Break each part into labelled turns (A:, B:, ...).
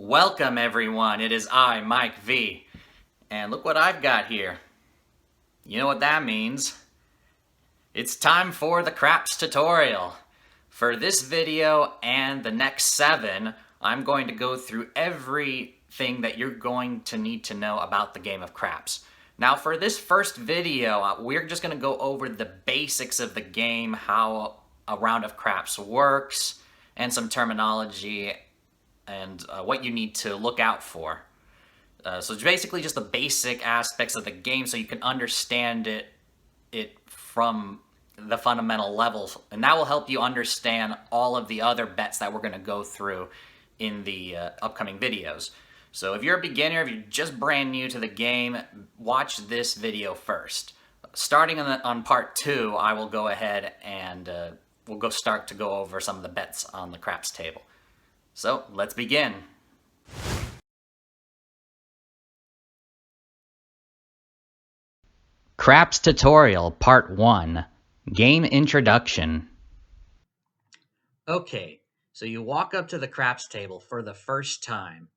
A: Welcome everyone, it is I, Mike V, and look what I've got here. You know what that means? It's time for the craps tutorial. For this video and the next 7, I'm going to go through everything that you're going to need to know about the game of craps. Now for this first video, we're just going to go over the basics of the game, how a round of craps works, and some terminology and what you need to look out for. So it's basically just the basic aspects of the game so you can understand it from the fundamental levels, and that will help you understand all of the other bets that we're going to go through in the upcoming videos. So if you're a beginner, if you're just brand new to the game, watch this video first. Starting on part 2, I will go ahead and we'll start to go over some of the bets on the craps table. So let's begin. Craps Tutorial Part 1 Game Introduction. Okay, so you walk up to the craps table for the first time,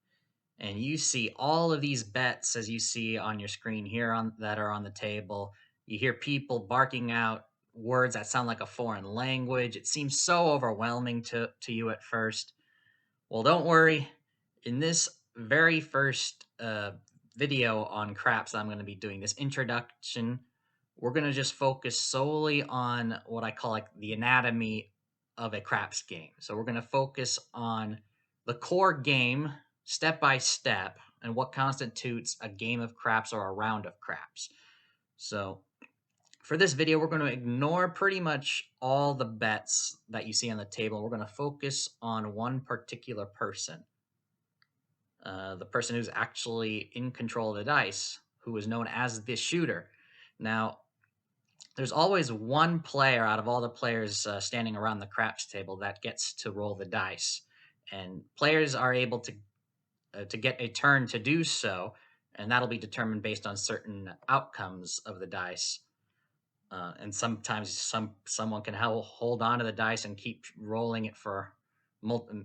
A: and you see all of these bets as you see on your screen here that are on the table. You hear people barking out words that sound like a foreign language. It seems so overwhelming to you at first. Well, don't worry. In this very first video on craps I'm going to be doing, this introduction, we're going to just focus solely on what I call like the anatomy of a craps game. So we're going to focus on the core game, step by step, and what constitutes a game of craps or a round of craps. So for this video, we're going to ignore pretty much all the bets that you see on the table. We're going to focus on one particular person. The person who's actually in control of the dice, who is known as the shooter. Now, there's always one player out of all the players standing around the craps table that gets to roll the dice, and players are able to get a turn to do so, and that'll be determined based on certain outcomes of the dice. And sometimes someone can hold on to the dice and keep rolling it for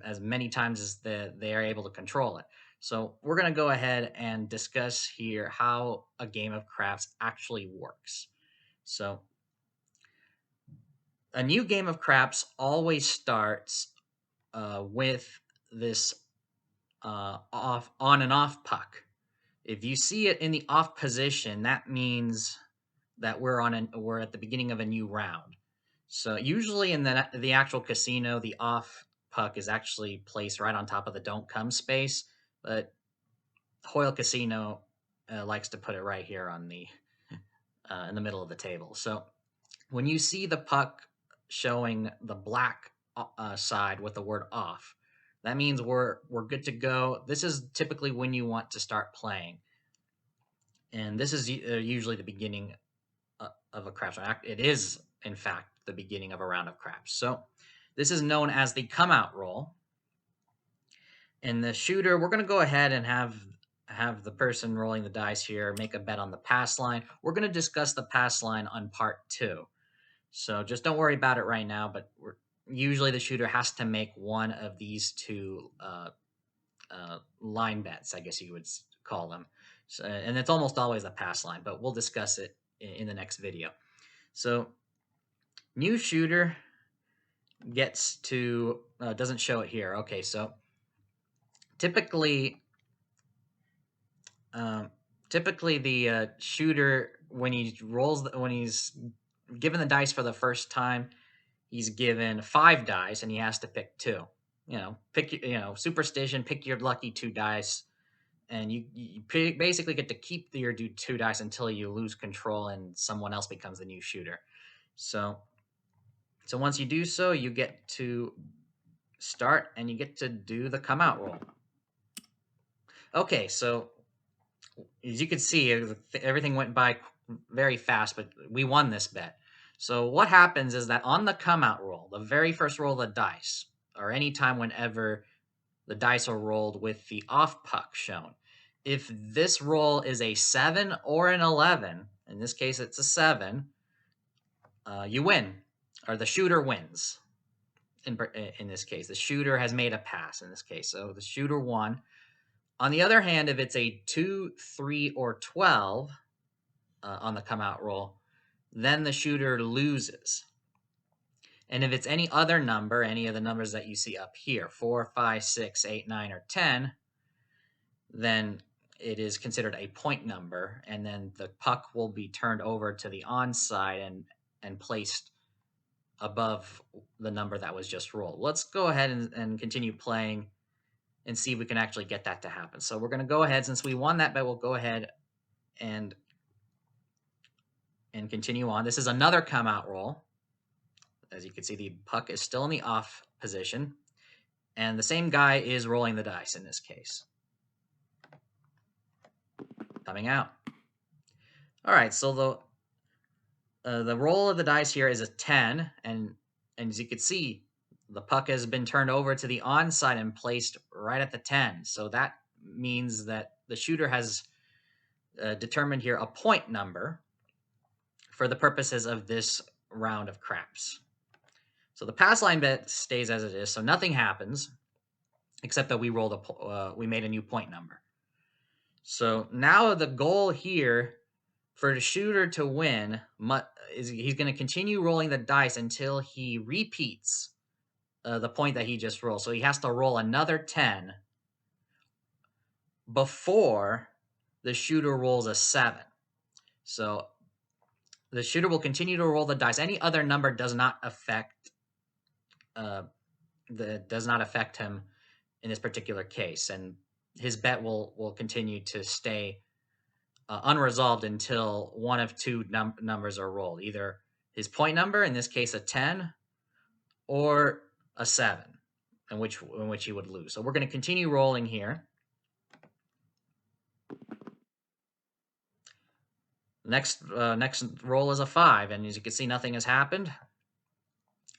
A: as many times as they are able to control it. So we're going to go ahead and discuss here how a game of craps actually works. So a new game of craps always starts with this on and off puck. If you see it in the off position, that means that we're at the beginning of a new round. So usually in the actual casino, the off puck is actually placed right on top of the don't come space, but Hoyle Casino likes to put it right here on the in the middle of the table. So when you see the puck showing the black side with the word off, that means we're good to go. This is typically when you want to start playing, and this is usually the beginning of a craps round. It is, in fact, the beginning of a round of craps. So this is known as the come out roll. And the shooter, we're going to go ahead and have the person rolling the dice here make a bet on the pass line. We're going to discuss the pass line on part 2. So just don't worry about it right now, but usually the shooter has to make one of these two line bets, I guess you would call them. So, and it's almost always a pass line, but we'll discuss it in the next video. So new shooter gets to, doesn't show it here. Okay, so typically the shooter, when he's given the dice for the first time, he's given 5 dice and he has to pick 2. Pick superstition, pick your lucky 2 dice, and you basically get to keep your 2 dice until you lose control and someone else becomes the new shooter. So once you do so, you get to start and you get to do the come out roll. Okay, so as you can see, everything went by very fast, but we won this bet. So what happens is that on the come out roll, the very first roll of the dice, or any time whenever the dice are rolled with the off puck shown, if this roll is a 7 or an 11, in this case it's a 7, you win, or the shooter wins. In this case, the shooter has made a pass in this case. So the shooter won. On the other hand, if it's a 2, 3, or 12 on the come out roll, then the shooter loses. And if it's any other number, any of the numbers that you see up here, 4, 5, 6, 8, 9, or 10, then it is considered a point number, and then the puck will be turned over to the onside and placed above the number that was just rolled. Let's go ahead and continue playing and see if we can actually get that to happen. So we're going to go ahead, since we won that bet, we'll go ahead and continue on. This is another come out roll. As you can see, the puck is still in the off position, and the same guy is rolling the dice in this case. Coming out. All right, so the roll of the dice here is a 10, and as you can see, the puck has been turned over to the onside and placed right at the 10. So that means that the shooter has determined here a point number for the purposes of this round of craps. So the pass line bet stays as it is, so nothing happens except that we we made a new point number. So now the goal here for the shooter to win is he's going to continue rolling the dice until he repeats the point that he just rolled. So he has to roll another 10 before the shooter rolls a 7. So the shooter will continue to roll the dice. Any other number does not affect him in this particular case, and his bet will continue to stay unresolved until one of two numbers are rolled, either his point number, in this case a 10, or a 7, in which he would lose. So we're going to continue rolling here. Next roll is a 5, and as you can see, nothing has happened.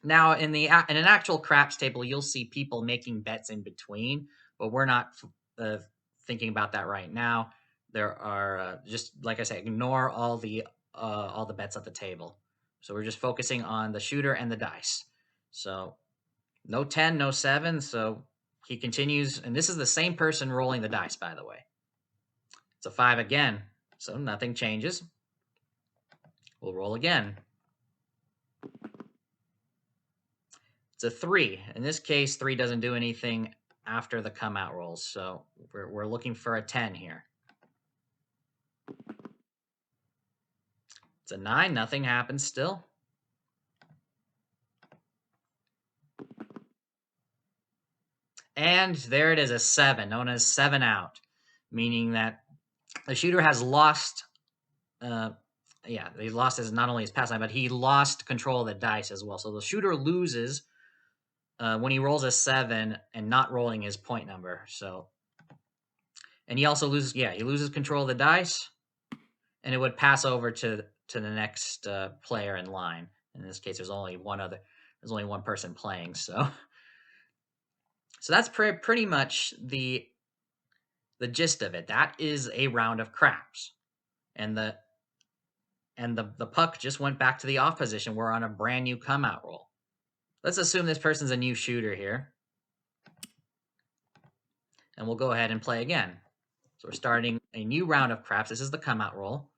A: Now, in an actual craps table, you'll see people making bets in between, but we're not thinking about that right now. There are just like I said, ignore all the bets at the table. So we're just focusing on the shooter and the dice. So no 10, no 7. So he continues, and this is the same person rolling the dice, by the way. It's a 5 again, so nothing changes. We'll roll again. It's a 3. In this case, 3 doesn't do anything after the come out rolls, so we're looking for a 10 here. It's a 9. Nothing happens still. And there it is, a 7, known as 7 out, meaning that the shooter has lost. He lost not only his pass line, but he lost control of the dice as well. So the shooter loses when he rolls a 7 and not rolling his point number. So, and he also loses. Yeah, he loses control of the dice, and it would pass over to the next player in line. In this case, there's only one person playing. So that's pretty much the gist of it. That is a round of craps, and the puck just went back to the off position. We're on a brand new come out roll. Let's assume this person's a new shooter here, and we'll go ahead and play again. So we're starting a new round of craps. This is the come out roll,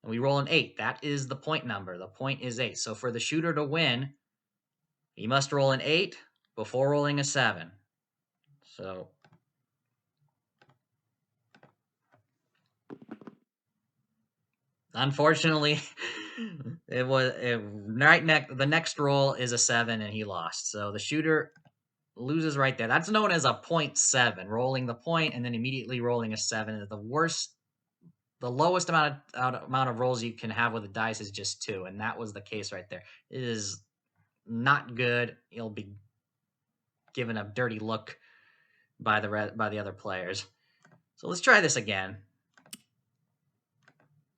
A: and we roll an 8. That is the point number. The point is 8. So for the shooter to win, he must roll an 8 before rolling a 7. So unfortunately, the next roll is a 7, and he lost. So the shooter loses right there. That's known as a 0.7, rolling the point and then immediately rolling a 7. The lowest amount of rolls you can have with a dice is just 2, and that was the case right there. It is not good. You'll be given a dirty look by the other players. So let's try this again.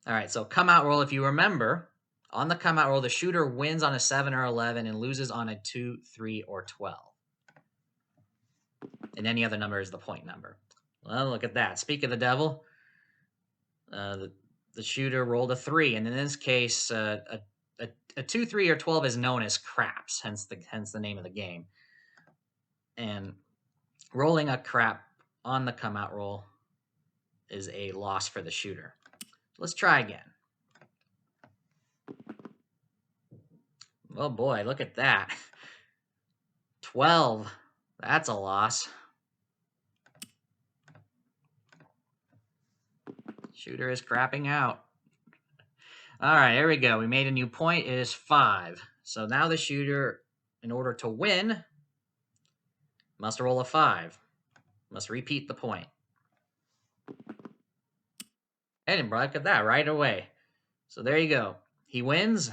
A: All right, so come out roll. If you remember, on the come out roll, the shooter wins on a 7 or 11 and loses on a 2, 3, or 12. And any other number is the point number. Well, look at that. Speak of the devil. The shooter rolled a 3, and in this case, a 2, 3, or 12 is known as craps, hence the name of the game. And rolling a crap on the come out roll is a loss for the shooter. Let's try again. Oh boy, look at that. 12. That's a loss. Shooter is crapping out. All right, here we go. We made a new point. It is 5. So now the shooter, in order to win, must roll a 5. Must repeat the point. And look at that right away. So there you go. He wins.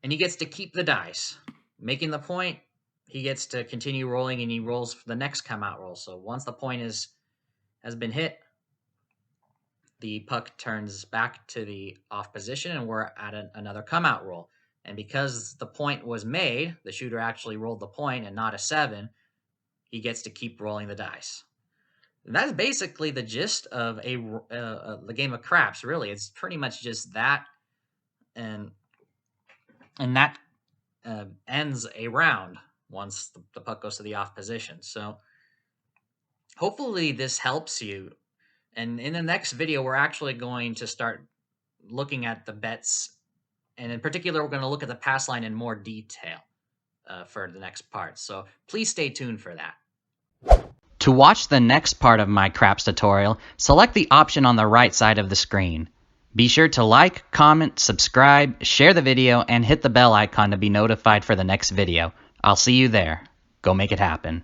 A: And he gets to keep the dice. Making the point, he gets to continue rolling, and he rolls for the next come out roll. So once the point has been hit, the puck turns back to the off position, and we're at another come out roll. And because the point was made, the shooter actually rolled the point and not a 7, he gets to keep rolling the dice. And that's basically the gist of the game of craps, really. It's pretty much just that, and that ends a round once the puck goes to the off position. So hopefully this helps you. And in the next video, we're actually going to start looking at the bets. And in particular, we're going to look at the pass line in more detail for the next part. So please stay tuned for that. To watch the next part of my craps tutorial, select the option on the right side of the screen. Be sure to like, comment, subscribe, share the video, and hit the bell icon to be notified for the next video. I'll see you there. Go make it happen.